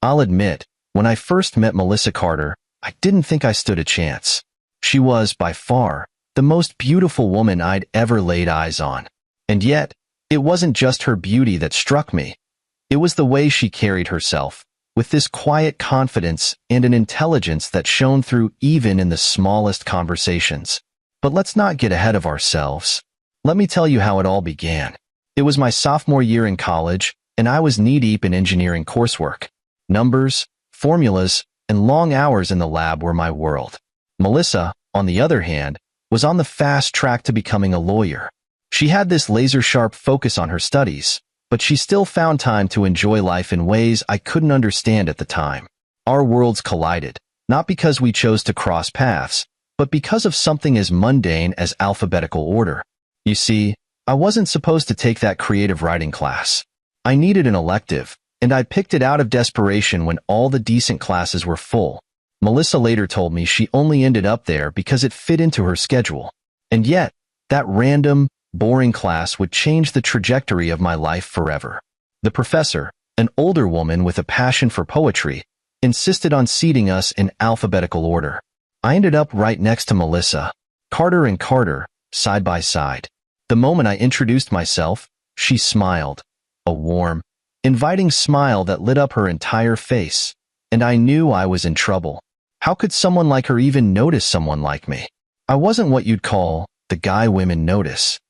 I'll admit, when I first met Melissa Carter, I didn't think I stood a chance. She was, by far, the most beautiful woman I'd ever laid eyes on. And yet, it wasn't just her beauty that struck me. It was the way she carried herself, with this quiet confidence and an intelligence that shone through even in the smallest conversations. But let's not get ahead of ourselves. Let me tell you how it all began. It was my sophomore year in college, and I was knee-deep in engineering coursework. Numbers, formulas, and long hours in the lab were my world. Melissa, on the other hand, was on the fast track to becoming a lawyer. She had this laser-sharp focus on her studies, but she still found time to enjoy life in ways I couldn't understand at the time. Our worlds collided, not because we chose to cross paths, but because of something as mundane as alphabetical order. You see, I wasn't supposed to take that creative writing class. I needed an elective, and I picked it out of desperation when all the decent classes were full. Melissa later told me she only ended up there because it fit into her schedule. And yet, that random, boring class would change the trajectory of my life forever. The professor, an older woman with a passion for poetry, insisted on seating us in alphabetical order. I ended up right next to Melissa, Carter and Carter, side by side. The moment I introduced myself, she smiled, a warm, inviting smile that lit up her entire face, and I knew I was in trouble. How could someone like her even notice someone like me? I wasn't what you'd call the guy women notice.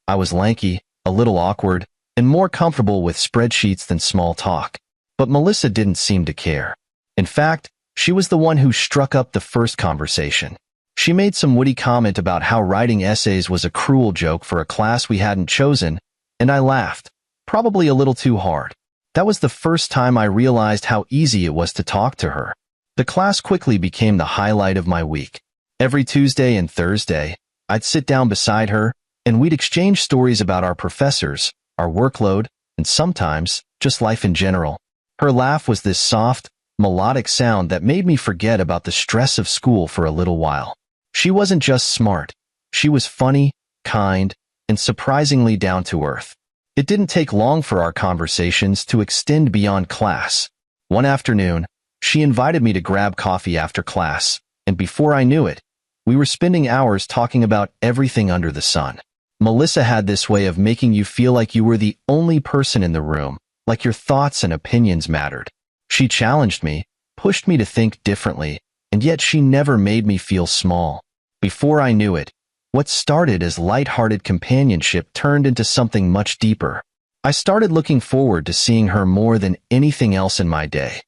I was lanky, a little awkward, and more comfortable with spreadsheets than small talk. But Melissa didn't seem to care. In fact, she was the one who struck up the first conversation. She made some witty comment about how writing essays was a cruel joke for a class we hadn't chosen, and I laughed, probably a little too hard. That was the first time I realized how easy it was to talk to her. The class quickly became the highlight of my week. Every Tuesday and Thursday, I'd sit down beside her, and we'd exchange stories about our professors, our workload, and sometimes just life in general. Her laugh was this soft, melodic sound that made me forget about the stress of school for a little while. She wasn't just smart. She was funny, kind, and surprisingly down to earth. It didn't take long for our conversations to extend beyond class. One afternoon, she invited me to grab coffee after class, and before I knew it, we were spending hours talking about everything under the sun. Melissa had this way of making you feel like you were the only person in the room, like your thoughts and opinions mattered. She challenged me, pushed me to think differently, and yet she never made me feel small. Before I knew it, what started as light-hearted companionship turned into something much deeper. I started looking forward to seeing her more than anything else in my day.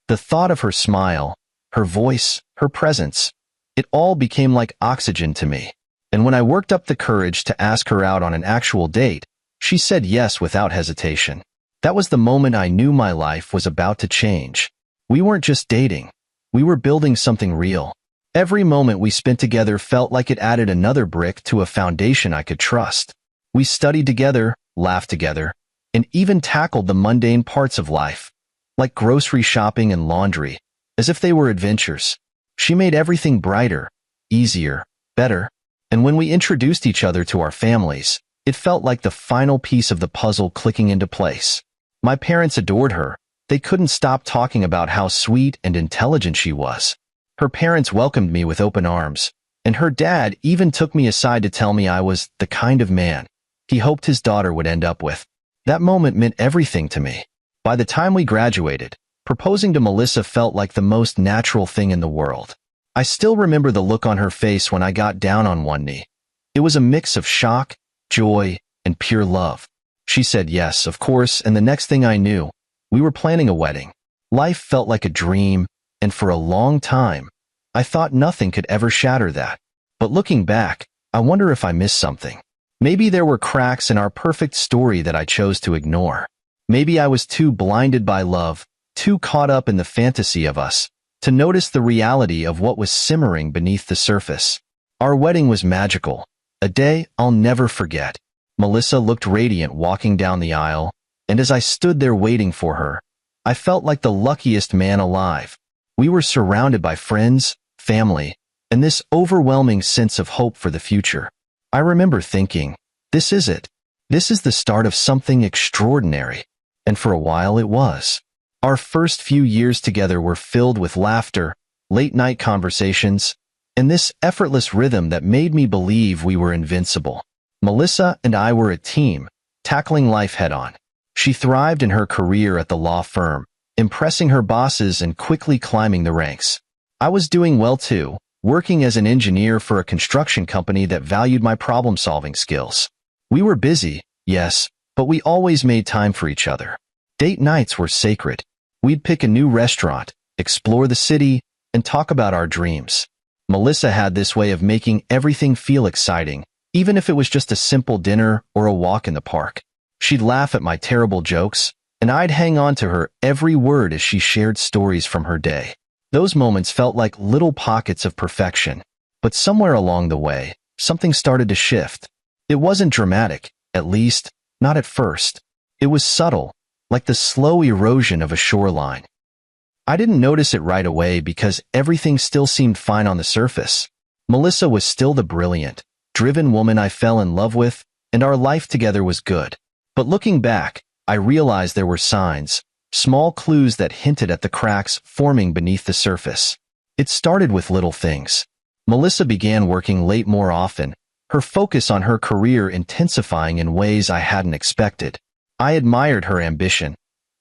The thought of her smile, her voice, her presence, it all became like oxygen to me. And when I worked up the courage to ask her out on an actual date, she said yes without hesitation. That was the moment I knew my life was about to change. We weren't just dating. We were building something real. Every moment we spent together felt like it added another brick to a foundation I could trust. We studied together, laughed together, and even tackled the mundane parts of life, like grocery shopping and laundry, as if they were adventures. She made everything brighter, easier, better. And when we introduced each other to our families, it felt like the final piece of the puzzle clicking into place. My parents adored her. They couldn't stop talking about how sweet and intelligent she was. Her parents welcomed me with open arms, and her dad even took me aside to tell me I was the kind of man he hoped his daughter would end up with. That moment meant everything to me. By the time we graduated, proposing to Melissa felt like the most natural thing in the world. I still remember the look on her face when I got down on one knee. It was a mix of shock, joy, and pure love. She said yes, of course, and the next thing I knew, we were planning a wedding. Life felt like a dream, and for a long time, I thought nothing could ever shatter that. But looking back, I wonder if I missed something. Maybe there were cracks in our perfect story that I chose to ignore. Maybe I was too blinded by love, too caught up in the fantasy of us, to notice the reality of what was simmering beneath the surface. Our wedding was magical, a day I'll never forget. Melissa looked radiant walking down the aisle, and as I stood there waiting for her, I felt like the luckiest man alive. We were surrounded by friends, family, and this overwhelming sense of hope for the future. I remember thinking, this is it. This is the start of something extraordinary. And for a while it was. Our first few years together were filled with laughter, late-night conversations, and this effortless rhythm that made me believe we were invincible. Melissa and I were a team, tackling life head-on. She thrived in her career at the law firm, impressing her bosses and quickly climbing the ranks. I was doing well too, working as an engineer for a construction company that valued my problem-solving skills. We were busy, yes, but we always made time for each other. Date nights were sacred. We'd pick a new restaurant, explore the city, and talk about our dreams. Melissa had this way of making everything feel exciting, even if it was just a simple dinner or a walk in the park. She'd laugh at my terrible jokes, and I'd hang on to her every word as she shared stories from her day. Those moments felt like little pockets of perfection, but somewhere along the way, something started to shift. It wasn't dramatic, at least, not at first. It was subtle, like the slow erosion of a shoreline. I didn't notice it right away because everything still seemed fine on the surface. Melissa was still the brilliant, driven woman I fell in love with, and our life together was good. But looking back, I realized there were signs, small clues that hinted at the cracks forming beneath the surface. It started with little things. Melissa began working late more often, her focus on her career intensifying in ways I hadn't expected. I admired her ambition.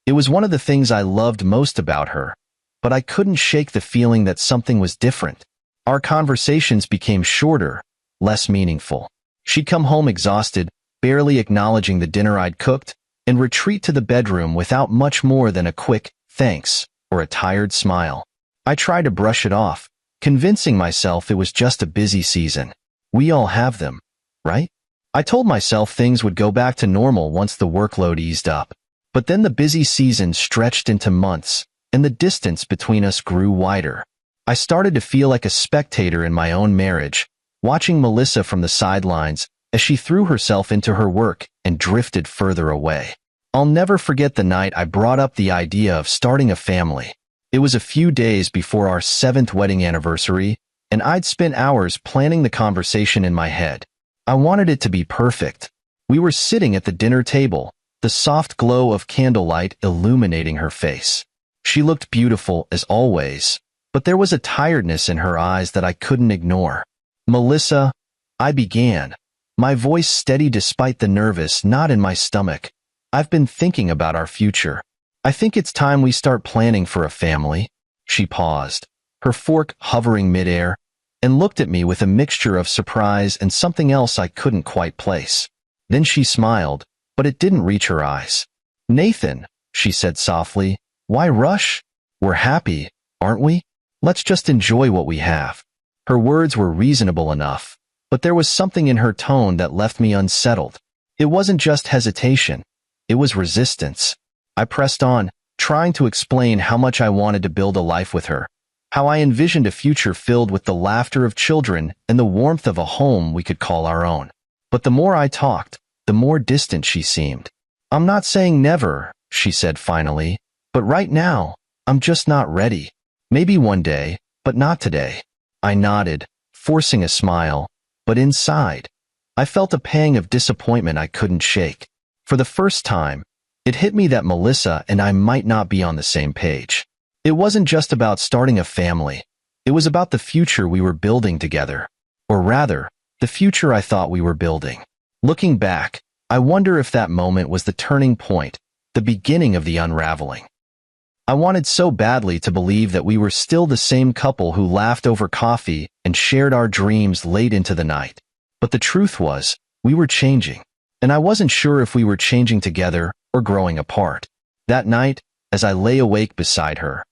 It was one of the things I loved most about her, but I couldn't shake the feeling that something was different. Our conversations became shorter, less meaningful. She'd come home exhausted, barely acknowledging the dinner I'd cooked, and retreat to the bedroom without much more than a quick thanks or a tired smile. I tried to brush it off, convincing myself it was just a busy season. We all have them, right? I told myself things would go back to normal once the workload eased up. But then the busy season stretched into months, and the distance between us grew wider. I started to feel like a spectator in my own marriage, watching Melissa from the sidelines as she threw herself into her work and drifted further away. I'll never forget the night I brought up the idea of starting a family. It was a few days before our 7th wedding anniversary, and I'd spent hours planning the conversation in my head. I wanted it to be perfect. We were sitting at the dinner table, the soft glow of candlelight illuminating her face. She looked beautiful as always, but there was a tiredness in her eyes that I couldn't ignore. "Melissa," I began, my voice steady despite the nervous knot in my stomach. "I've been thinking about our future. I think it's time we start planning for a family." She paused, her fork hovering midair, and looked at me with a mixture of surprise and something else I couldn't quite place. Then she smiled, but it didn't reach her eyes. "Nathan," she said softly, "why rush? We're happy, aren't we? Let's just enjoy what we have." Her words were reasonable enough, but there was something in her tone that left me unsettled. It wasn't just hesitation, it was resistance. I pressed on, trying to explain how much I wanted to build a life with her, how I envisioned a future filled with the laughter of children and the warmth of a home we could call our own. But the more I talked, the more distant she seemed. "I'm not saying never," she said finally, "but right now, I'm just not ready. Maybe one day, but not today." I nodded, forcing a smile, but inside, I felt a pang of disappointment I couldn't shake. For the first time, it hit me that Melissa and I might not be on the same page. It wasn't just about starting a family. It was about the future we were building together. Or rather, the future I thought we were building. Looking back, I wonder if that moment was the turning point, the beginning of the unraveling. I wanted so badly to believe that we were still the same couple who laughed over coffee and shared our dreams late into the night. But the truth was, we were changing, and I wasn't sure if we were changing together or growing apart. That night, as I lay awake beside her,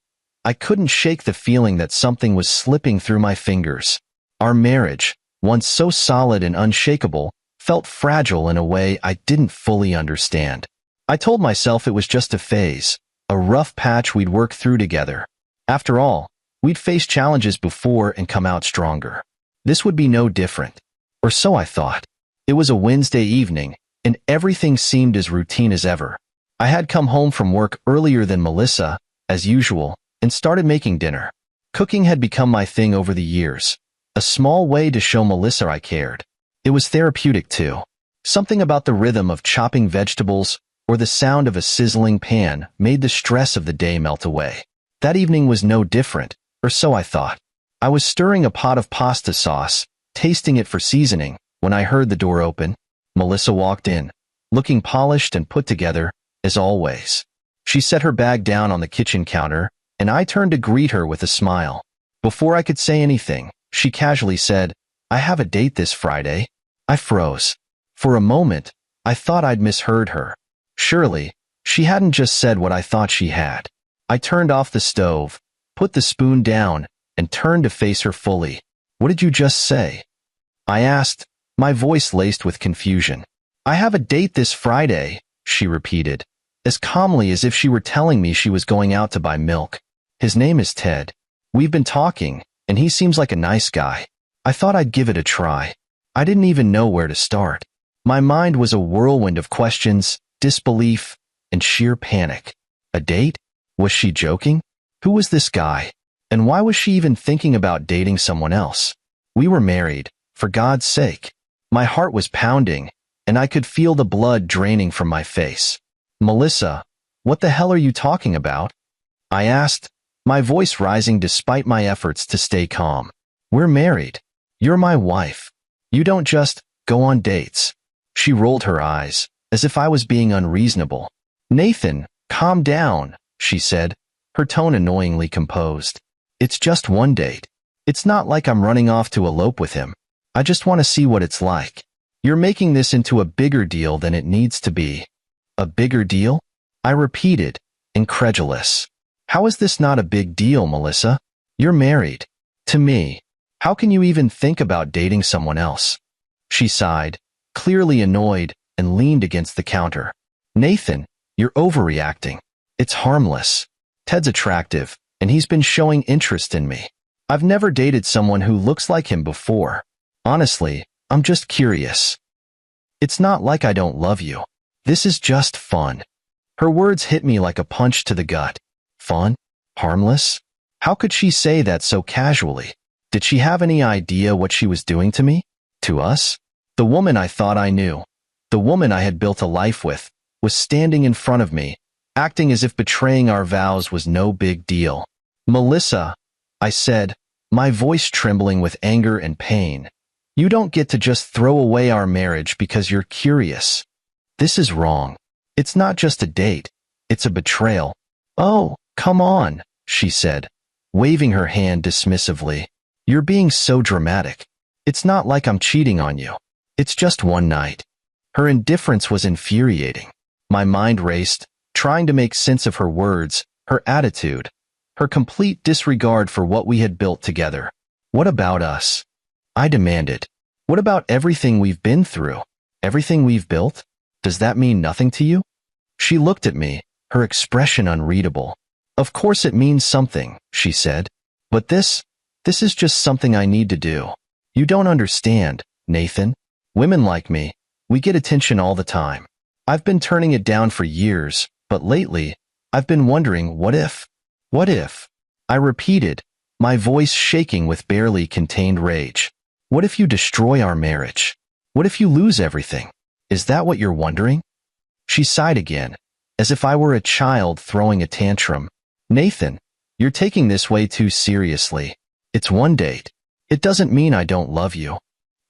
I couldn't shake the feeling that something was slipping through my fingers. Our marriage, once so solid and unshakable, felt fragile in a way I didn't fully understand. I told myself it was just a phase, a rough patch we'd work through together. After all, we'd faced challenges before and come out stronger. This would be no different. Or so I thought. It was a Wednesday evening, and everything seemed as routine as ever. I had come home from work earlier than Melissa, as usual, and started making dinner. Cooking had become my thing over the years, a small way to show Melissa I cared. It was therapeutic too. Something about the rhythm of chopping vegetables, or the sound of a sizzling pan made the stress of the day melt away. That evening was no different, or so I thought. I was stirring a pot of pasta sauce, tasting it for seasoning, when I heard the door open. Melissa walked in, looking polished and put together, as always. She set her bag down on the kitchen counter, and I turned to greet her with a smile. Before I could say anything, she casually said, "I have a date this Friday." I froze. For a moment, I thought I'd misheard her. Surely, she hadn't just said what I thought she had. I turned off the stove, put the spoon down, and turned to face her fully. "What did you just say?" I asked, my voice laced with confusion. "I have a date this Friday," she repeated, as calmly as if she were telling me she was going out to buy milk. "His name is Ted. We've been talking, and he seems like a nice guy. I thought I'd give it a try." I didn't even know where to start. My mind was a whirlwind of questions, disbelief, and sheer panic. A date? Was she joking? Who was this guy? And why was she even thinking about dating someone else? We were married, for God's sake. My heart was pounding, and I could feel the blood draining from my face. "Melissa, what the hell are you talking about?" I asked, my voice rising despite my efforts to stay calm. "We're married. You're my wife. You don't just go on dates." She rolled her eyes, as if I was being unreasonable. "Nathan, calm down," she said, her tone annoyingly composed. "It's just one date. It's not like I'm running off to elope with him. I just want to see what it's like. You're making this into a bigger deal than it needs to be." "A bigger deal?" I repeated, incredulous. "How is this not a big deal, Melissa? You're married. To me. How can you even think about dating someone else?" She sighed, clearly annoyed, and leaned against the counter. "Nathan, you're overreacting. It's harmless. Ted's attractive, and he's been showing interest in me. I've never dated someone who looks like him before. Honestly, I'm just curious. It's not like I don't love you. This is just fun." Her words hit me like a punch to the gut. Fun? Harmless? How could she say that so casually? Did she have any idea what she was doing to me? To us? The woman I thought I knew, the woman I had built a life with, was standing in front of me, acting as if betraying our vows was no big deal. "Melissa," I said, my voice trembling with anger and pain, "you don't get to just throw away our marriage because you're curious. This is wrong. It's not just a date. It's a betrayal." "Oh, come on," she said, waving her hand dismissively. "You're being so dramatic. It's not like I'm cheating on you. It's just one night." Her indifference was infuriating. My mind raced, trying to make sense of her words, her attitude, her complete disregard for what we had built together. "What about us?" I demanded. "What about everything we've been through? Everything we've built? Does that mean nothing to you?" She looked at me, her expression unreadable. "Of course it means something," she said. "But this is just something I need to do. You don't understand, Nathan. Women like me, we get attention all the time. I've been turning it down for years, but lately, I've been wondering what if? What if?" I repeated, my voice shaking with barely contained rage. "What if you destroy our marriage? What if you lose everything? Is that what you're wondering?" She sighed again, as if I were a child throwing a tantrum. "Nathan, you're taking this way too seriously. It's one date. It doesn't mean I don't love you."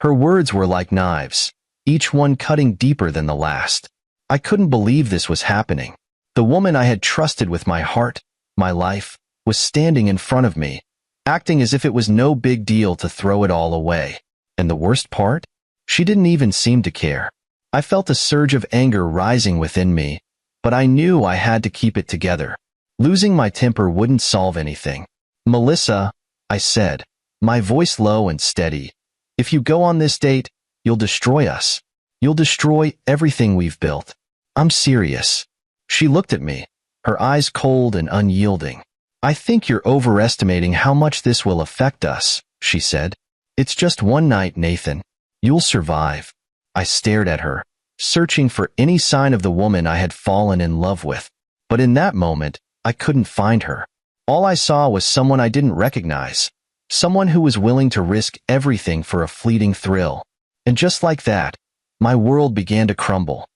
Her words were like knives, each one cutting deeper than the last. I couldn't believe this was happening. The woman I had trusted with my heart, my life, was standing in front of me, acting as if it was no big deal to throw it all away. And the worst part? She didn't even seem to care. I felt a surge of anger rising within me, but I knew I had to keep it together. Losing my temper wouldn't solve anything. "Melissa," I said, my voice low and steady, "if you go on this date, you'll destroy us. You'll destroy everything we've built. I'm serious." She looked at me, her eyes cold and unyielding. "I think you're overestimating how much this will affect us," she said. "It's just one night, Nathan. You'll survive." I stared at her, searching for any sign of the woman I had fallen in love with. But in that moment, I couldn't find her. All I saw was someone I didn't recognize, someone who was willing to risk everything for a fleeting thrill. And just like that, my world began to crumble.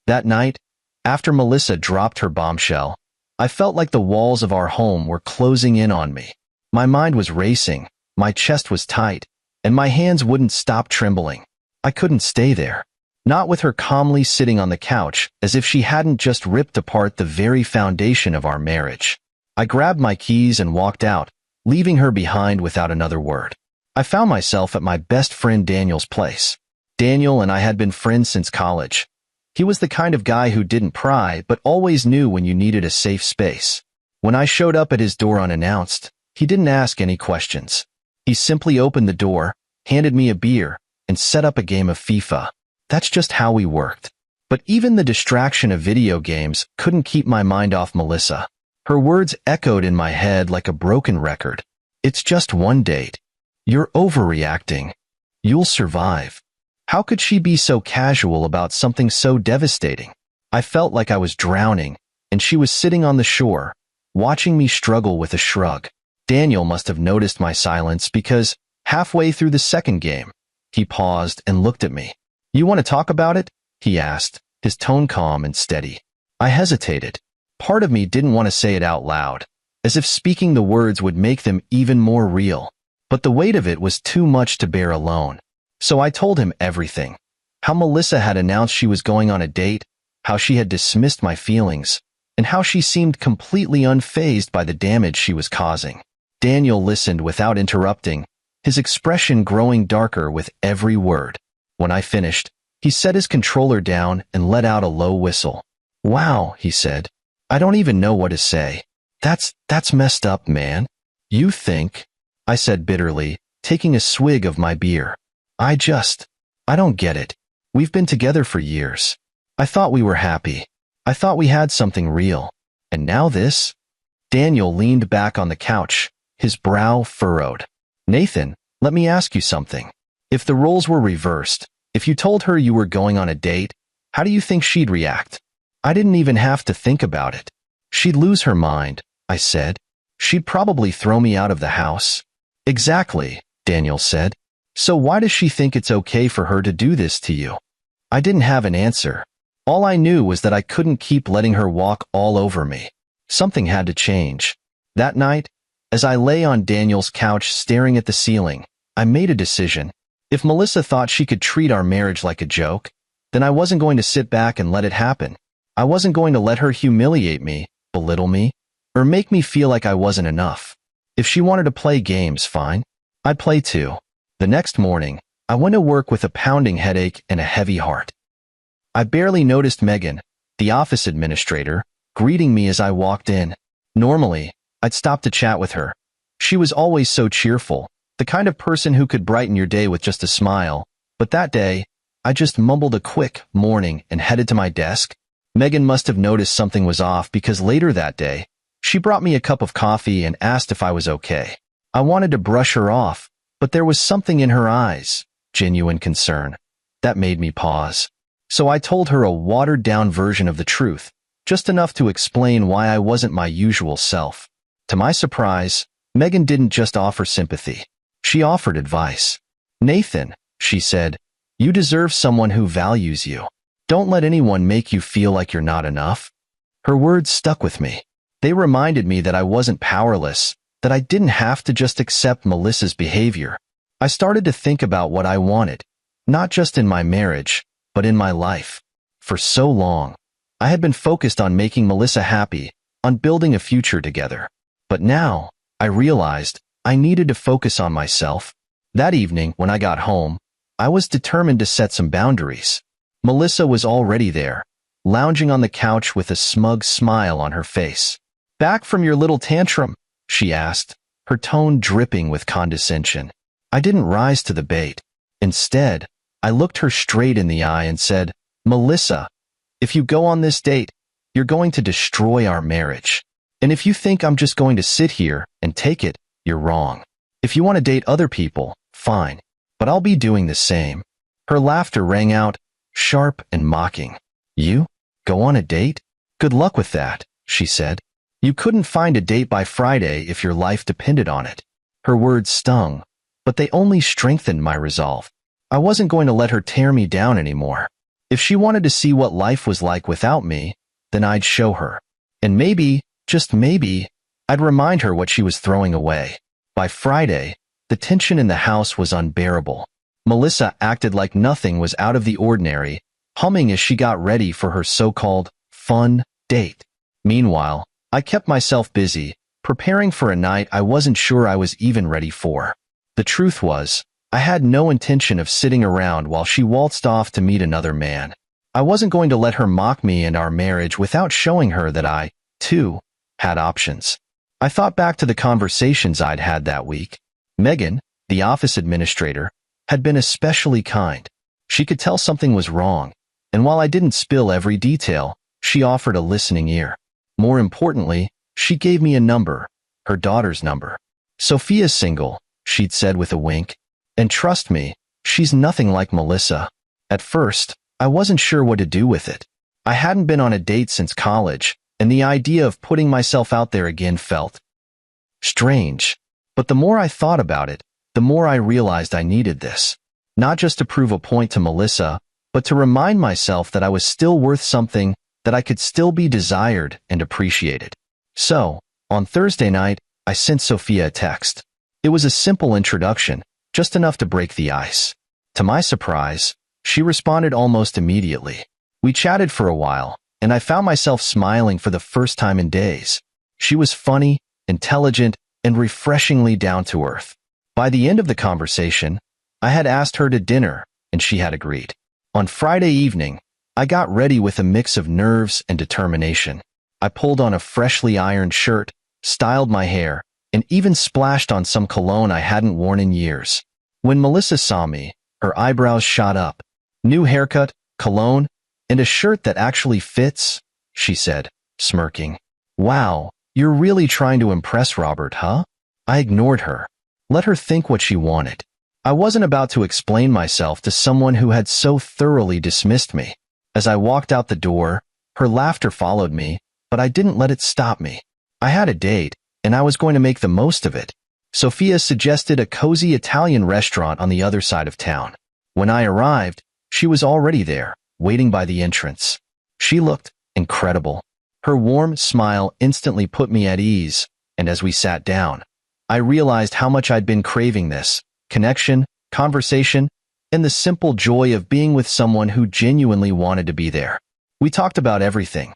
That night, After Melissa dropped her bombshell, I felt like the walls of our home were closing in on me. My mind was racing, my chest was tight, and my hands wouldn't stop trembling. I couldn't stay there. Not with her calmly sitting on the couch, as if she hadn't just ripped apart the very foundation of our marriage. I grabbed my keys and walked out, leaving her behind without another word. I found myself at my best friend Daniel's place. Daniel and I had been friends since college. He was the kind of guy who didn't pry, but always knew when you needed a safe space. When I showed up at his door unannounced, he didn't ask any questions. He simply opened the door, handed me a beer, and set up a game of FIFA. That's just how we worked. But even the distraction of video games couldn't keep my mind off Melissa. Her words echoed in my head like a broken record. It's just one date. You're overreacting. You'll survive. How could she be so casual about something so devastating? I felt like I was drowning, and she was sitting on the shore, watching me struggle with a shrug. Daniel must have noticed my silence because, halfway through the second game, he paused and looked at me. "You want to talk about it?" he asked, his tone calm and steady. I hesitated. Part of me didn't want to say it out loud, as if speaking the words would make them even more real. But the weight of it was too much to bear alone. So I told him everything. How Melissa had announced she was going on a date, how she had dismissed my feelings, and how she seemed completely unfazed by the damage she was causing. Daniel listened without interrupting, his expression growing darker with every word. When I finished, he set his controller down and let out a low whistle. "Wow," he said. "I don't even know what to say. That's messed up, man." "You think?" I said bitterly, taking a swig of my beer. I don't get it. We've been together for years. I thought we were happy. I thought we had something real. And now this?" Daniel leaned back on the couch, his brow furrowed. "Nathan, let me ask you something. If the roles were reversed, if you told her you were going on a date, how do you think she'd react?" I didn't even have to think about it. "She'd lose her mind," I said. "She'd probably throw me out of the house." "Exactly," Daniel said. "So why does she think it's okay for her to do this to you?" I didn't have an answer. All I knew was that I couldn't keep letting her walk all over me. Something had to change. That night, as I lay on Daniel's couch staring at the ceiling, I made a decision. If Melissa thought she could treat our marriage like a joke, then I wasn't going to sit back and let it happen. I wasn't going to let her humiliate me, belittle me, or make me feel like I wasn't enough. If she wanted to play games, fine. I'd play too. The next morning, I went to work with a pounding headache and a heavy heart. I barely noticed Megan, the office administrator, greeting me as I walked in. Normally, I'd stop to chat with her. She was always so cheerful, the kind of person who could brighten your day with just a smile. But that day, I just mumbled a quick morning and headed to my desk. Megan must have noticed something was off because later that day, she brought me a cup of coffee and asked if I was okay. I wanted to brush her off, but there was something in her eyes, genuine concern, that made me pause. So I told her a watered-down version of the truth, just enough to explain why I wasn't my usual self. To my surprise, Megan didn't just offer sympathy. She offered advice. "Nathan," she said, "you deserve someone who values you. Don't let anyone make you feel like you're not enough." Her words stuck with me. They reminded me that I wasn't powerless, that I didn't have to just accept Melissa's behavior. I started to think about what I wanted, not just in my marriage, but in my life. For so long, I had been focused on making Melissa happy, on building a future together. But now, I realized I needed to focus on myself. That evening, when I got home, I was determined to set some boundaries. Melissa was already there, lounging on the couch with a smug smile on her face. "Back from your little tantrum?" she asked, her tone dripping with condescension. I didn't rise to the bait. Instead, I looked her straight in the eye and said, "Melissa, if you go on this date, you're going to destroy our marriage. And if you think I'm just going to sit here and take it, you're wrong. If you want to date other people, fine, but I'll be doing the same." Her laughter rang out, sharp and mocking. "You? Go on a date? Good luck with that," she said. "You couldn't find a date by Friday if your life depended on it." Her words stung, but they only strengthened my resolve. I wasn't going to let her tear me down anymore. If she wanted to see what life was like without me, then I'd show her. And maybe, just maybe, I'd remind her what she was throwing away. By Friday, the tension in the house was unbearable. Melissa acted like nothing was out of the ordinary, humming as she got ready for her so-called fun date. Meanwhile, I kept myself busy, preparing for a night I wasn't sure I was even ready for. The truth was, I had no intention of sitting around while she waltzed off to meet another man. I wasn't going to let her mock me and our marriage without showing her that I, too, had options. I thought back to the conversations I'd had that week. Megan, the office administrator, had been especially kind. She could tell something was wrong, and while I didn't spill every detail, she offered a listening ear. More importantly, she gave me a number, her daughter's number. "Sophia's single," she'd said with a wink. "And trust me, she's nothing like Melissa." At first, I wasn't sure what to do with it. I hadn't been on a date since college, and the idea of putting myself out there again felt strange. But the more I thought about it, the more I realized I needed this. Not just to prove a point to Melissa, but to remind myself that I was still worth something, that I could still be desired and appreciated. So, on Thursday night, I sent Sophia a text. It was a simple introduction, just enough to break the ice. To my surprise, she responded almost immediately. We chatted for a while, and I found myself smiling for the first time in days. She was funny, intelligent, and refreshingly down to earth. By the end of the conversation, I had asked her to dinner, and she had agreed. On Friday evening, I got ready with a mix of nerves and determination. I pulled on a freshly ironed shirt, styled my hair, and even splashed on some cologne I hadn't worn in years. When Melissa saw me, her eyebrows shot up. "New haircut, cologne, and a shirt that actually fits," she said, smirking. "Wow, you're really trying to impress Robert, huh?" I ignored her. Let her think what she wanted. I wasn't about to explain myself to someone who had so thoroughly dismissed me. As I walked out the door, her laughter followed me, but I didn't let it stop me. I had a date, and I was going to make the most of it. Sophia suggested a cozy Italian restaurant on the other side of town. When I arrived, she was already there, waiting by the entrance. She looked incredible. Her warm smile instantly put me at ease, and as we sat down, I realized how much I'd been craving this connection, conversation, and the simple joy of being with someone who genuinely wanted to be there. We talked about everything,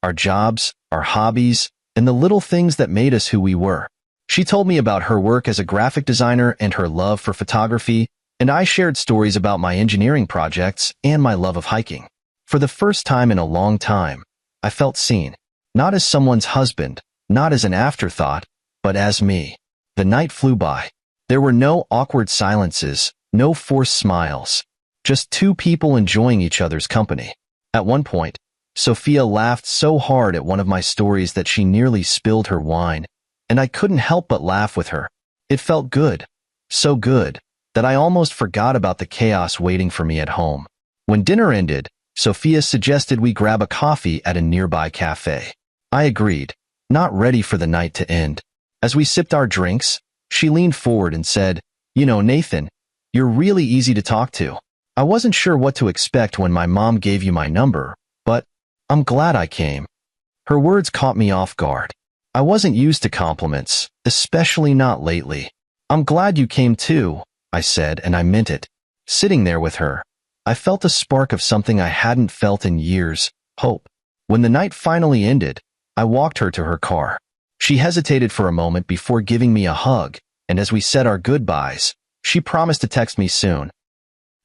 our jobs, our hobbies, and the little things that made us who we were. She told me about her work as a graphic designer and her love for photography, and I shared stories about my engineering projects and my love of hiking. For the first time in a long time, I felt seen, not as someone's husband, not as an afterthought, but as me. The night flew by. There were no awkward silences, no forced smiles, just two people enjoying each other's company. At one point, Sophia laughed so hard at one of my stories that she nearly spilled her wine, and I couldn't help but laugh with her. It felt good, so good, that I almost forgot about the chaos waiting for me at home. When dinner ended, Sophia suggested we grab a coffee at a nearby cafe. I agreed, not ready for the night to end. As we sipped our drinks, she leaned forward and said, "You know, Nathan, you're really easy to talk to. I wasn't sure what to expect when my mom gave you my number, but I'm glad I came." Her words caught me off guard. I wasn't used to compliments, especially not lately. "I'm glad you came too," I said, and I meant it. Sitting there with her, I felt a spark of something I hadn't felt in years, hope. When the night finally ended, I walked her to her car. She hesitated for a moment before giving me a hug, and as we said our goodbyes, she promised to text me soon.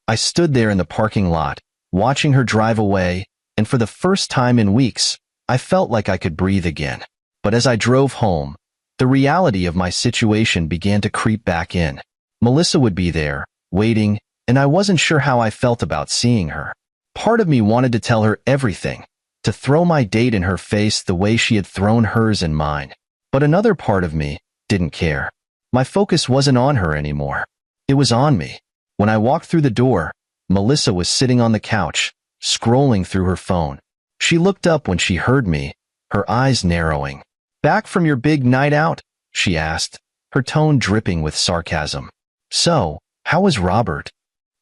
I stood there in the parking lot, watching her drive away, and for the first time in weeks, I felt like I could breathe again. But as I drove home, the reality of my situation began to creep back in. Melissa would be there, waiting, and I wasn't sure how I felt about seeing her. Part of me wanted to tell her everything, to throw my date in her face the way she had thrown hers in mine. But another part of me didn't care. My focus wasn't on her anymore. It was on me. When I walked through the door, Melissa was sitting on the couch, scrolling through her phone. She looked up when she heard me, her eyes narrowing. "Back from your big night out?" she asked, her tone dripping with sarcasm. "So, how was Robert?"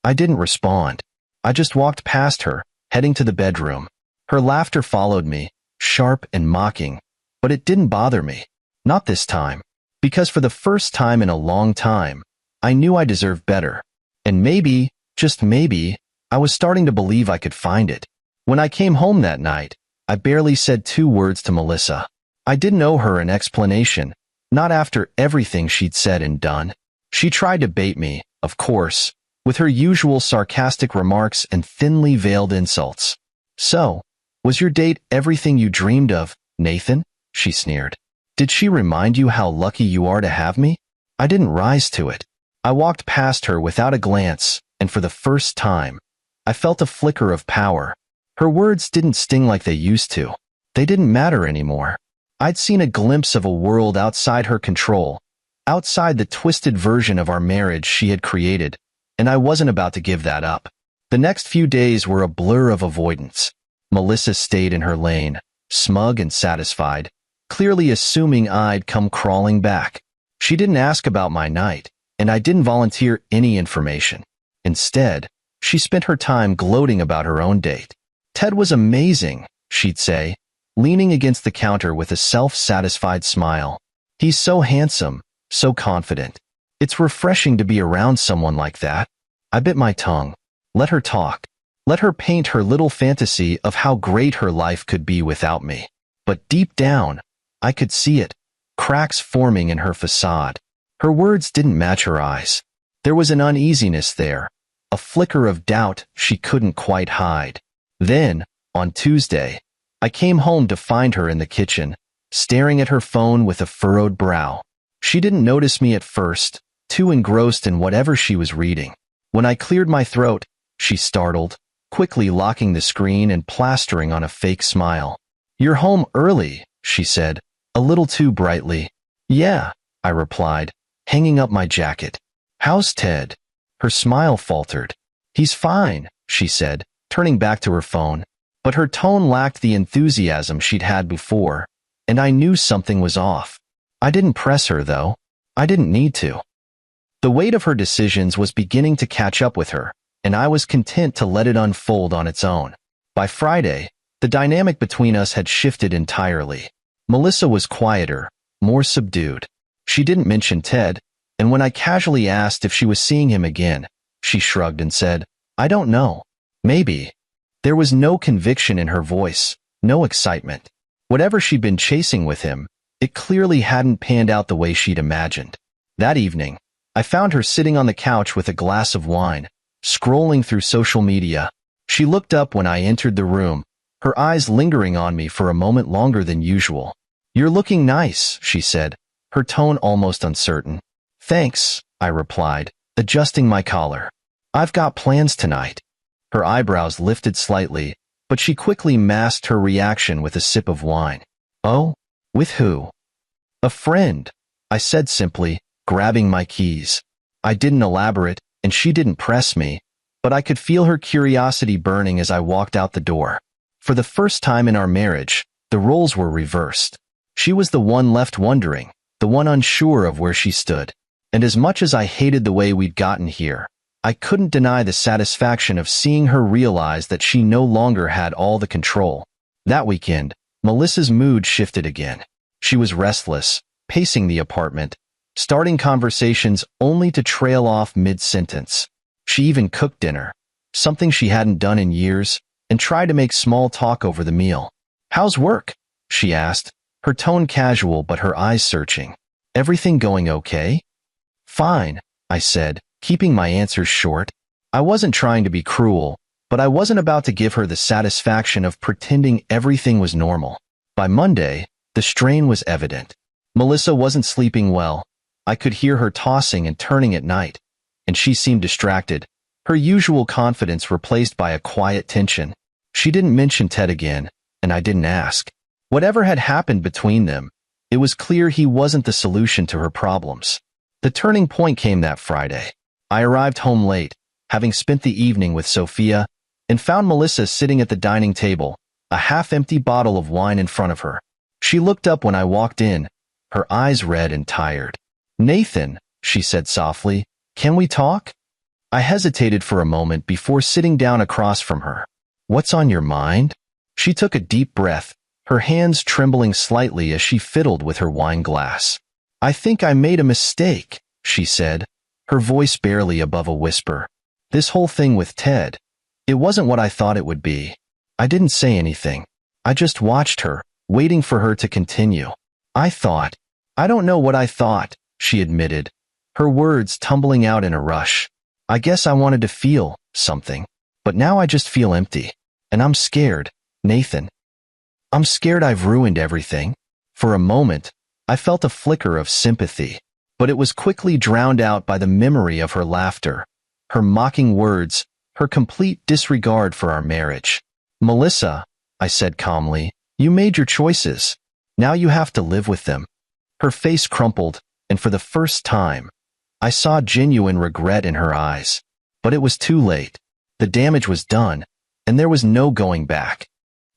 I didn't respond. I just walked past her, heading to the bedroom. Her laughter followed me, sharp and mocking, but it didn't bother me. Not this time. Because for the first time in a long time, I knew I deserved better. And maybe, just maybe, I was starting to believe I could find it. When I came home that night, I barely said 2 words to Melissa. I didn't owe her an explanation, not after everything she'd said and done. She tried to bait me, of course, with her usual sarcastic remarks and thinly veiled insults. "So, was your date everything you dreamed of, Nathan?" she sneered. "Did she remind you how lucky you are to have me?" I didn't rise to it. I walked past her without a glance, and for the first time, I felt a flicker of power. Her words didn't sting like they used to. They didn't matter anymore. I'd seen a glimpse of a world outside her control, outside the twisted version of our marriage she had created, and I wasn't about to give that up. The next few days were a blur of avoidance. Melissa stayed in her lane, smug and satisfied, clearly assuming I'd come crawling back. She didn't ask about my night, and I didn't volunteer any information. Instead, she spent her time gloating about her own date. "Ted was amazing," she'd say, leaning against the counter with a self-satisfied smile. "He's so handsome, so confident. It's refreshing to be around someone like that." I bit my tongue. Let her talk. Let her paint her little fantasy of how great her life could be without me. But deep down, I could see it, cracks forming in her facade. Her words didn't match her eyes. There was an uneasiness there, a flicker of doubt she couldn't quite hide. Then, on Tuesday, I came home to find her in the kitchen, staring at her phone with a furrowed brow. She didn't notice me at first, too engrossed in whatever she was reading. When I cleared my throat, she startled, quickly locking the screen and plastering on a fake smile. "You're home early," she said, a little too brightly. "Yeah," I replied, hanging up my jacket. "How's Ted?" Her smile faltered. "He's fine," she said, turning back to her phone. But her tone lacked the enthusiasm she'd had before, and I knew something was off. I didn't press her, though. I didn't need to. The weight of her decisions was beginning to catch up with her, and I was content to let it unfold on its own. By Friday, the dynamic between us had shifted entirely. Melissa was quieter, more subdued. She didn't mention Ted, and when I casually asked if she was seeing him again, she shrugged and said, "I don't know. Maybe." There was no conviction in her voice, no excitement. Whatever she'd been chasing with him, it clearly hadn't panned out the way she'd imagined. That evening, I found her sitting on the couch with a glass of wine, scrolling through social media. She looked up when I entered the room, her eyes lingering on me for a moment longer than usual. "You're looking nice," she said, her tone almost uncertain. "Thanks," I replied, adjusting my collar. "I've got plans tonight." Her eyebrows lifted slightly, but she quickly masked her reaction with a sip of wine. "Oh? With who?" "A friend," I said simply, grabbing my keys. I didn't elaborate, and she didn't press me, but I could feel her curiosity burning as I walked out the door. For the first time in our marriage, the roles were reversed. She was the one left wondering, the one unsure of where she stood. And as much as I hated the way we'd gotten here, I couldn't deny the satisfaction of seeing her realize that she no longer had all the control. That weekend, Melissa's mood shifted again. She was restless, pacing the apartment, starting conversations only to trail off mid-sentence. She even cooked dinner, something she hadn't done in years, and tried to make small talk over the meal. "How's work?" she asked, her tone casual but her eyes searching. "Everything going okay?" "Fine," I said, keeping my answers short. I wasn't trying to be cruel, but I wasn't about to give her the satisfaction of pretending everything was normal. By Monday, the strain was evident. Melissa wasn't sleeping well. I could hear her tossing and turning at night, and she seemed distracted, her usual confidence replaced by a quiet tension. She didn't mention Ted again, and I didn't ask. Whatever had happened between them, it was clear he wasn't the solution to her problems. The turning point came that Friday. I arrived home late, having spent the evening with Sophia, and found Melissa sitting at the dining table, a half-empty bottle of wine in front of her. She looked up when I walked in, her eyes red and tired. "Nathan," she said softly, "can we talk?" I hesitated for a moment before sitting down across from her. "What's on your mind?" She took a deep breath, her hands trembling slightly as she fiddled with her wine glass. "I think I made a mistake," she said, her voice barely above a whisper. "This whole thing with Ted, it wasn't what I thought it would be." I didn't say anything. I just watched her, waiting for her to continue. I don't know what I thought," she admitted, her words tumbling out in a rush. "I guess I wanted to feel something. But now I just feel empty. And I'm scared, Nathan. I'm scared I've ruined everything." For a moment, I felt a flicker of sympathy, but it was quickly drowned out by the memory of her laughter, her mocking words, her complete disregard for our marriage. "Melissa," I said calmly, "you made your choices. Now you have to live with them." Her face crumpled, and for the first time, I saw genuine regret in her eyes. But it was too late. The damage was done, and there was no going back.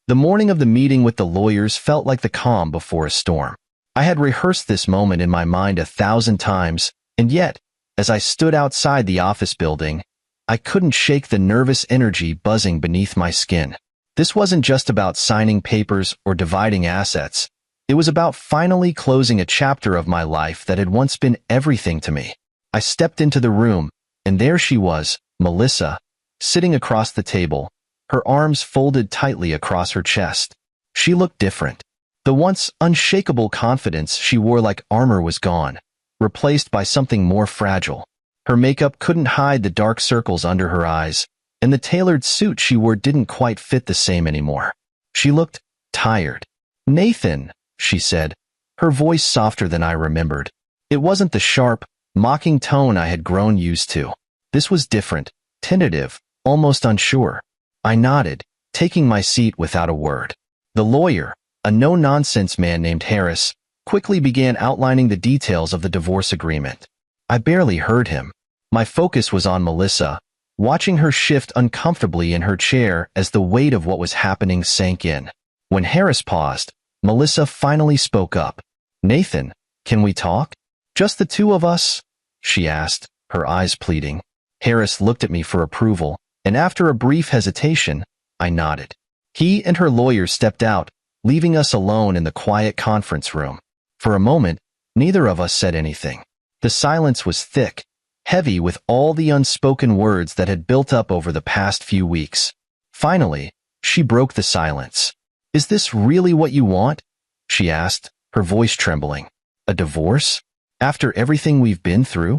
The morning of the meeting with the lawyers felt like the calm before a storm. I had rehearsed this moment in my mind 1,000 times, and yet, as I stood outside the office building, I couldn't shake the nervous energy buzzing beneath my skin. This wasn't just about signing papers or dividing assets. It was about finally closing a chapter of my life that had once been everything to me. I stepped into the room, and there she was, Melissa, sitting across the table, her arms folded tightly across her chest. She looked different. The once unshakable confidence she wore like armor was gone, replaced by something more fragile. Her makeup couldn't hide the dark circles under her eyes, and the tailored suit she wore didn't quite fit the same anymore. She looked tired. "Nathan," she said, her voice softer than I remembered. It wasn't the sharp, mocking tone I had grown used to. This was different, tentative, almost unsure. I nodded, taking my seat without a word. The lawyer, a no-nonsense man named Harris, quickly began outlining the details of the divorce agreement. I barely heard him. My focus was on Melissa, watching her shift uncomfortably in her chair as the weight of what was happening sank in. When Harris paused, Melissa finally spoke up. "Nathan, can we talk? Just the two of us?" she asked, her eyes pleading. Harris looked at me for approval, and after a brief hesitation, I nodded. He and her lawyer stepped out, leaving us alone in the quiet conference room. For a moment, neither of us said anything. The silence was thick, heavy with all the unspoken words that had built up over the past few weeks. Finally, she broke the silence. "Is this really what you want?" she asked, her voice trembling. "A divorce? After everything we've been through?"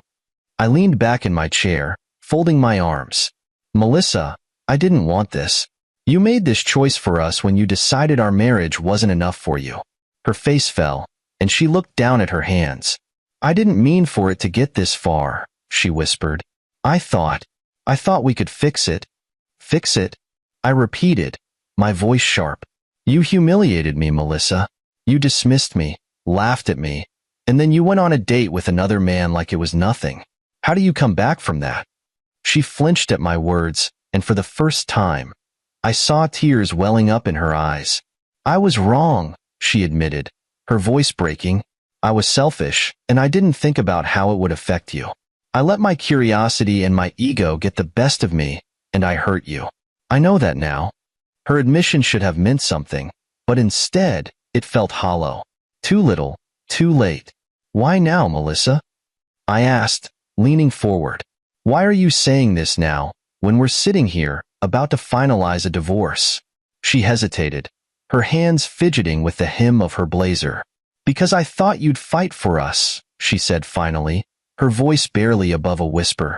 I leaned back in my chair, folding my arms. "Melissa, I didn't want this. You made this choice for us when you decided our marriage wasn't enough for you." Her face fell, and she looked down at her hands. "I didn't mean for it to get this far," she whispered. I thought we could fix it." "Fix it?" I repeated, my voice sharp. "You humiliated me, Melissa. You dismissed me, laughed at me, and then you went on a date with another man like it was nothing. How do you come back from that?" She flinched at my words, and for the first time, I saw tears welling up in her eyes. "I was wrong," she admitted, her voice breaking. "I was selfish, and I didn't think about how it would affect you. I let my curiosity and my ego get the best of me, and I hurt you. I know that now." Her admission should have meant something, but instead, it felt hollow. Too little, too late. "Why now, Melissa?" I asked, leaning forward. "Why are you saying this now, when we're sitting here, about to finalize a divorce?" She hesitated, her hands fidgeting with the hem of her blazer. "Because I thought you'd fight for us," she said finally, her voice barely above a whisper.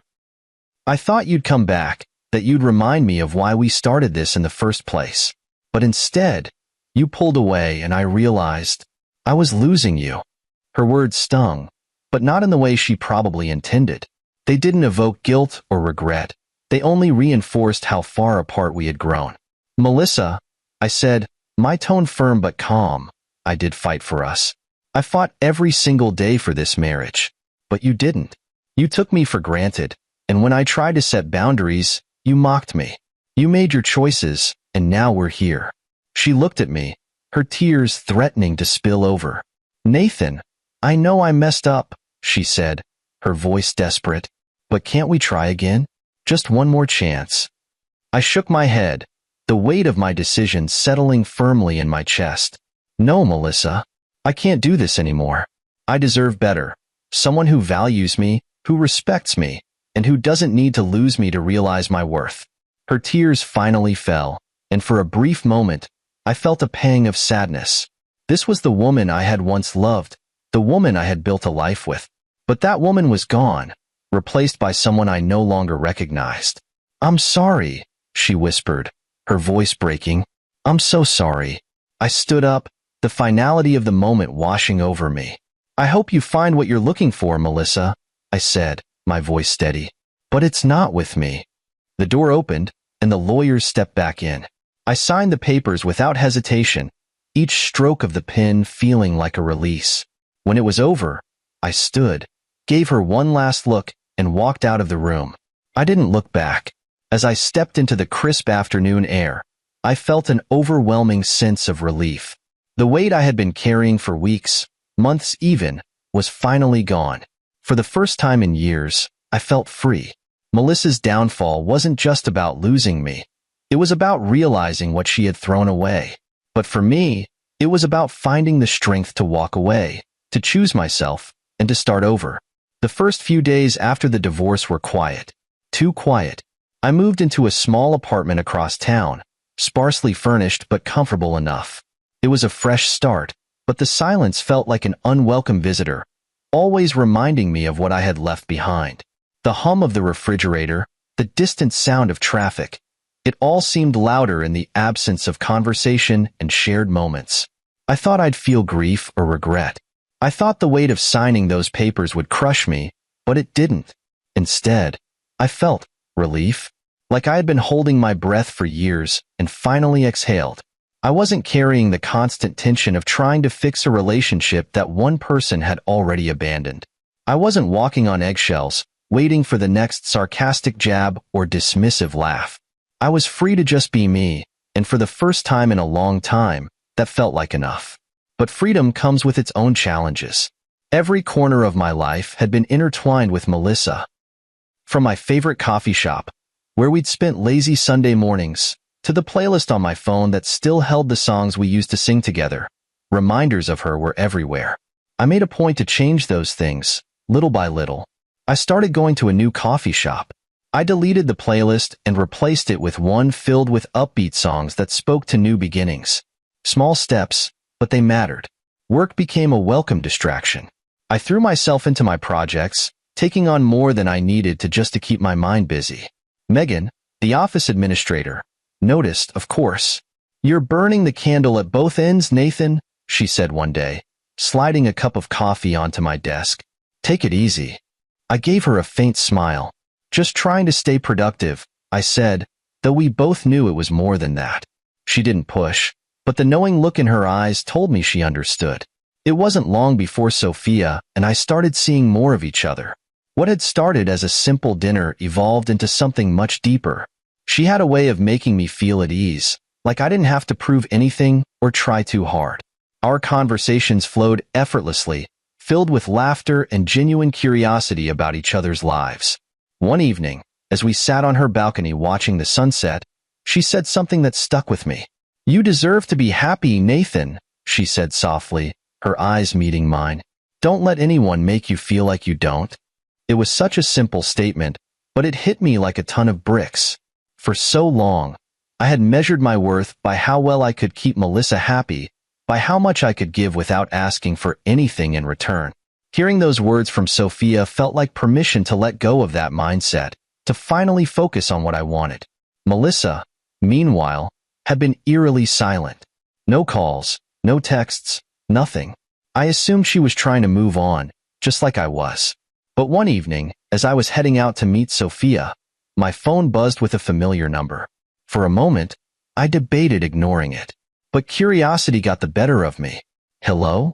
"I thought you'd come back, that you'd remind me of why we started this in the first place. But instead, you pulled away and I realized I was losing you." Her words stung, but not in the way she probably intended. They didn't evoke guilt or regret. They only reinforced how far apart we had grown. "Melissa," I said, my tone firm but calm, "I did fight for us. I fought every single day for this marriage. But you didn't. You took me for granted, and when I tried to set boundaries, you mocked me. You made your choices, and now we're here." She looked at me, her tears threatening to spill over. "Nathan, I know I messed up," she said, her voice desperate. "But can't we try again? Just one more chance." I shook my head, the weight of my decision settling firmly in my chest. No, Melissa. I can't do this anymore. I deserve better. Someone who values me, who respects me, and who doesn't need to lose me to realize my worth. Her tears finally fell, and for a brief moment, I felt a pang of sadness. This was the woman I had once loved, the woman I had built a life with. But that woman was gone, replaced by someone I no longer recognized. "I'm sorry," she whispered, her voice breaking. "I'm so sorry." I stood up, the finality of the moment washing over me. "I hope you find what you're looking for, Melissa," I said, my voice steady. "But it's not with me." The door opened, and the lawyers stepped back in. I signed the papers without hesitation, each stroke of the pen feeling like a release. When it was over, I stood, gave her one last look, and walked out of the room. I didn't look back. As I stepped into the crisp afternoon air, I felt an overwhelming sense of relief. The weight I had been carrying for weeks, months even, was finally gone. For the first time in years, I felt free. Melissa's downfall wasn't just about losing me. It was about realizing what she had thrown away. But for me, it was about finding the strength to walk away, to choose myself, and to start over. The first few days after the divorce were quiet. Too quiet. I moved into a small apartment across town, sparsely furnished but comfortable enough. It was a fresh start, but the silence felt like an unwelcome visitor, always reminding me of what I had left behind. The hum of the refrigerator, the distant sound of traffic, it all seemed louder in the absence of conversation and shared moments. I thought I'd feel grief or regret. I thought the weight of signing those papers would crush me, but it didn't. Instead, I felt relief, like I had been holding my breath for years and finally exhaled. I wasn't carrying the constant tension of trying to fix a relationship that one person had already abandoned. I wasn't walking on eggshells, waiting for the next sarcastic jab or dismissive laugh. I was free to just be me, and for the first time in a long time, that felt like enough. But freedom comes with its own challenges. Every corner of my life had been intertwined with Melissa. From my favorite coffee shop, where we'd spent lazy Sunday mornings, to the playlist on my phone that still held the songs we used to sing together. Reminders of her were everywhere. I made a point to change those things, little by little. I started going to a new coffee shop. I deleted the playlist and replaced it with one filled with upbeat songs that spoke to new beginnings. Small steps, but they mattered. Work became a welcome distraction. I threw myself into my projects, taking on more than I needed to keep my mind busy. Megan, the office administrator, noticed, of course. "You're burning the candle at both ends, Nathan," she said one day, sliding a cup of coffee onto my desk. "Take it easy." I gave her a faint smile. "Just trying to stay productive," I said, though we both knew it was more than that. She didn't push, but the knowing look in her eyes told me she understood. It wasn't long before Sophia and I started seeing more of each other. What had started as a simple dinner evolved into something much deeper. She had a way of making me feel at ease, like I didn't have to prove anything or try too hard. Our conversations flowed effortlessly, filled with laughter and genuine curiosity about each other's lives. One evening, as we sat on her balcony watching the sunset, she said something that stuck with me. "You deserve to be happy, Nathan," she said softly, her eyes meeting mine. "Don't let anyone make you feel like you don't." It was such a simple statement, but it hit me like a ton of bricks. For so long, I had measured my worth by how well I could keep Melissa happy, by how much I could give without asking for anything in return. Hearing those words from Sophia felt like permission to let go of that mindset, to finally focus on what I wanted. Melissa, meanwhile, had been eerily silent. No calls, no texts, nothing. I assumed she was trying to move on, just like I was. But one evening, as I was heading out to meet Sophia, my phone buzzed with a familiar number. For a moment, I debated ignoring it. But curiosity got the better of me. "Hello?"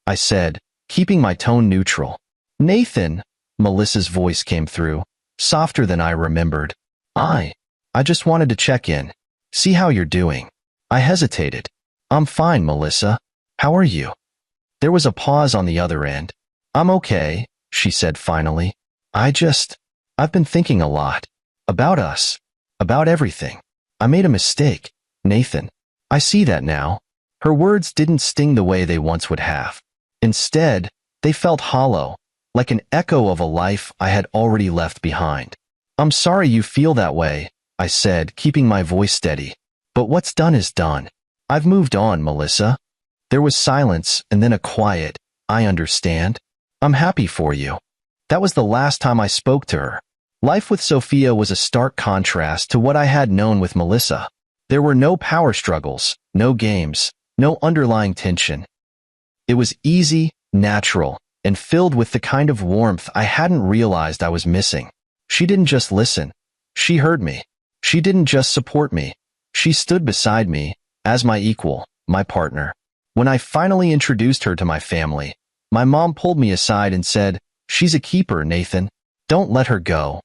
I said, keeping my tone neutral. "Nathan," Melissa's voice came through, softer than I remembered. I just wanted to check in, see how you're doing." I hesitated. "I'm fine, Melissa. How are you?" There was a pause on the other end. "I'm okay," she said finally. I've been thinking a lot. About us. About everything. I made a mistake, Nathan. I see that now. Her words didn't sting the way they once would have. Instead, they felt hollow, like an echo of a life I had already left behind. I'm sorry you feel that way, I said, keeping my voice steady. But what's done is done. I've moved on, Melissa. There was silence and then a quiet, I understand. I'm happy for you. That was the last time I spoke to her. Life with Sophia was a stark contrast to what I had known with Melissa. There were no power struggles, no games, no underlying tension. It was easy, natural, and filled with the kind of warmth I hadn't realized I was missing. She didn't just listen. She heard me. She didn't just support me. She stood beside me, as my equal, my partner. When I finally introduced her to my family, my mom pulled me aside and said, "She's a keeper, Nathan. Don't let her go."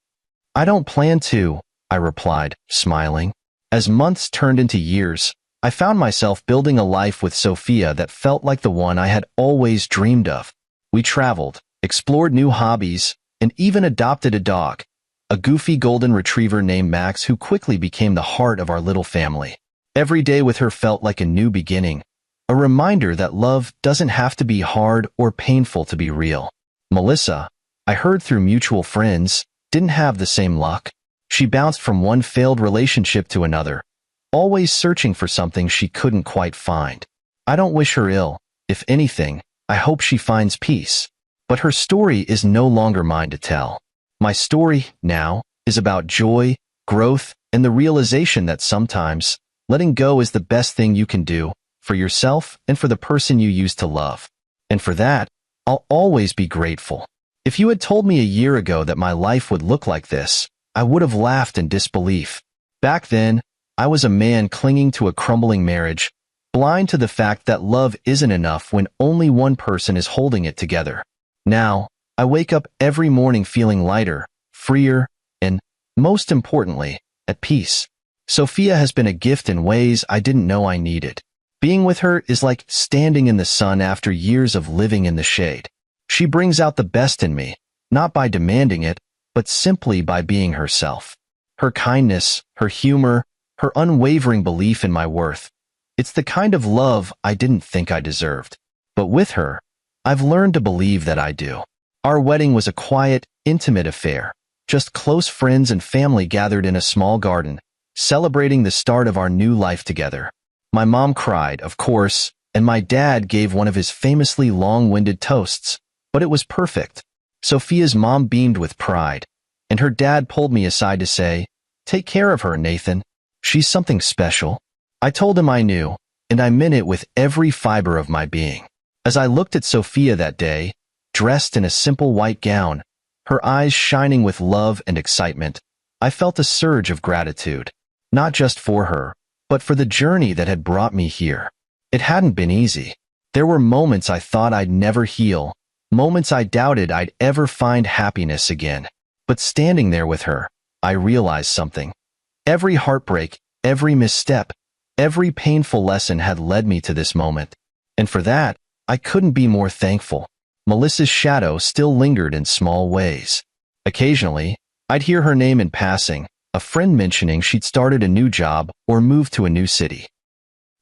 "I don't plan to," I replied, smiling. As months turned into years, I found myself building a life with Sophia that felt like the one I had always dreamed of. We traveled, explored new hobbies, and even adopted a dog, a goofy golden retriever named Max who quickly became the heart of our little family. Every day with her felt like a new beginning, a reminder that love doesn't have to be hard or painful to be real. Melissa, I heard through mutual friends, didn't have the same luck. She bounced from one failed relationship to another, always searching for something she couldn't quite find. I don't wish her ill. If anything, I hope she finds peace. But her story is no longer mine to tell. My story, now, is about joy, growth, and the realization that sometimes, letting go is the best thing you can do, for yourself and for the person you used to love. And for that, I'll always be grateful. If you had told me a year ago that my life would look like this, I would have laughed in disbelief. Back then, I was a man clinging to a crumbling marriage, blind to the fact that love isn't enough when only one person is holding it together. Now, I wake up every morning feeling lighter, freer, and, most importantly, at peace. Sophia has been a gift in ways I didn't know I needed. Being with her is like standing in the sun after years of living in the shade. She brings out the best in me, not by demanding it, but simply by being herself. Her kindness, her humor, her unwavering belief in my worth. It's the kind of love I didn't think I deserved. But with her, I've learned to believe that I do. Our wedding was a quiet, intimate affair. Just close friends and family gathered in a small garden, celebrating the start of our new life together. My mom cried, of course, and my dad gave one of his famously long-winded toasts, but it was perfect. Sophia's mom beamed with pride, and her dad pulled me aside to say, "Take care of her, Nathan. She's something special." I told him I knew, and I meant it with every fiber of my being. As I looked at Sophia that day, dressed in a simple white gown, her eyes shining with love and excitement, I felt a surge of gratitude, not just for her, but for the journey that had brought me here. It hadn't been easy. There were moments I thought I'd never heal, moments I doubted I'd ever find happiness again. But standing there with her, I realized something. Every heartbreak, every misstep, every painful lesson had led me to this moment. And for that, I couldn't be more thankful. Melissa's shadow still lingered in small ways. Occasionally, I'd hear her name in passing, a friend mentioning she'd started a new job or moved to a new city.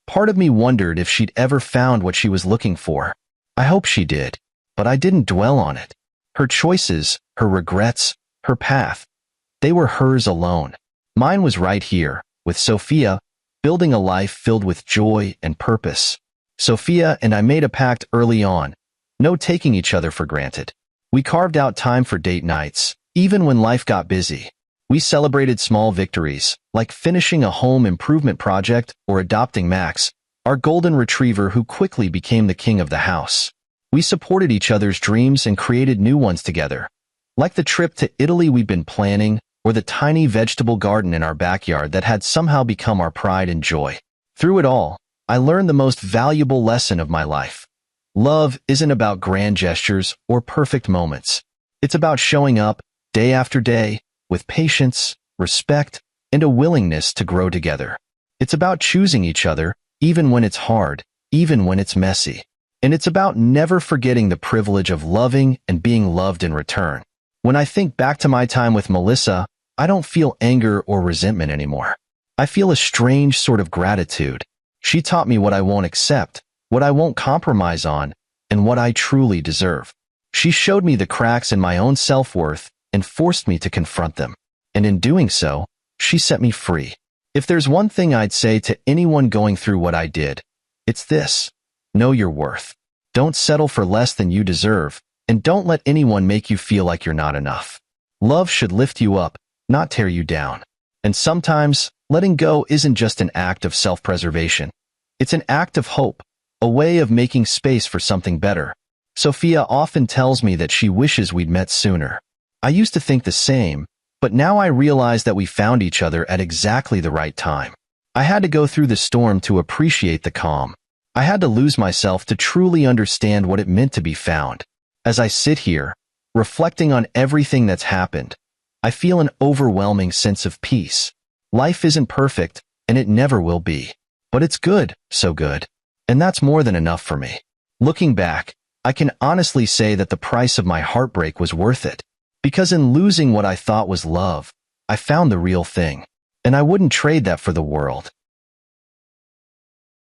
Part of me wondered if she'd ever found what she was looking for. I hope she did, but I didn't dwell on it. Her choices, her regrets, her path, they were hers alone. Mine was right here, with Sophia, building a life filled with joy and purpose. Sophia and I made a pact early on, no taking each other for granted. We carved out time for date nights, even when life got busy. We celebrated small victories, like finishing a home improvement project or adopting Max, our golden retriever who quickly became the king of the house. We supported each other's dreams and created new ones together, like the trip to Italy we'd been planning, or the tiny vegetable garden in our backyard that had somehow become our pride and joy. Through it all, I learned the most valuable lesson of my life. Love isn't about grand gestures or perfect moments. It's about showing up, day after day, with patience, respect, and a willingness to grow together. It's about choosing each other, even when it's hard, even when it's messy. And it's about never forgetting the privilege of loving and being loved in return. When I think back to my time with Melissa, I don't feel anger or resentment anymore. I feel a strange sort of gratitude. She taught me what I won't accept, what I won't compromise on, and what I truly deserve. She showed me the cracks in my own self-worth and forced me to confront them. And in doing so, she set me free. If there's one thing I'd say to anyone going through what I did, it's this: know your worth. Don't settle for less than you deserve, and don't let anyone make you feel like you're not enough. Love should lift you up, not tear you down. And sometimes, letting go isn't just an act of self-preservation. It's an act of hope, a way of making space for something better. Sophia often tells me that she wishes we'd met sooner. I used to think the same, but now I realize that we found each other at exactly the right time. I had to go through the storm to appreciate the calm. I had to lose myself to truly understand what it meant to be found. As I sit here, reflecting on everything that's happened, I feel an overwhelming sense of peace. Life isn't perfect, and it never will be. But it's good, so good. And that's more than enough for me. Looking back, I can honestly say that the price of my heartbreak was worth it. Because in losing what I thought was love, I found the real thing. And I wouldn't trade that for the world.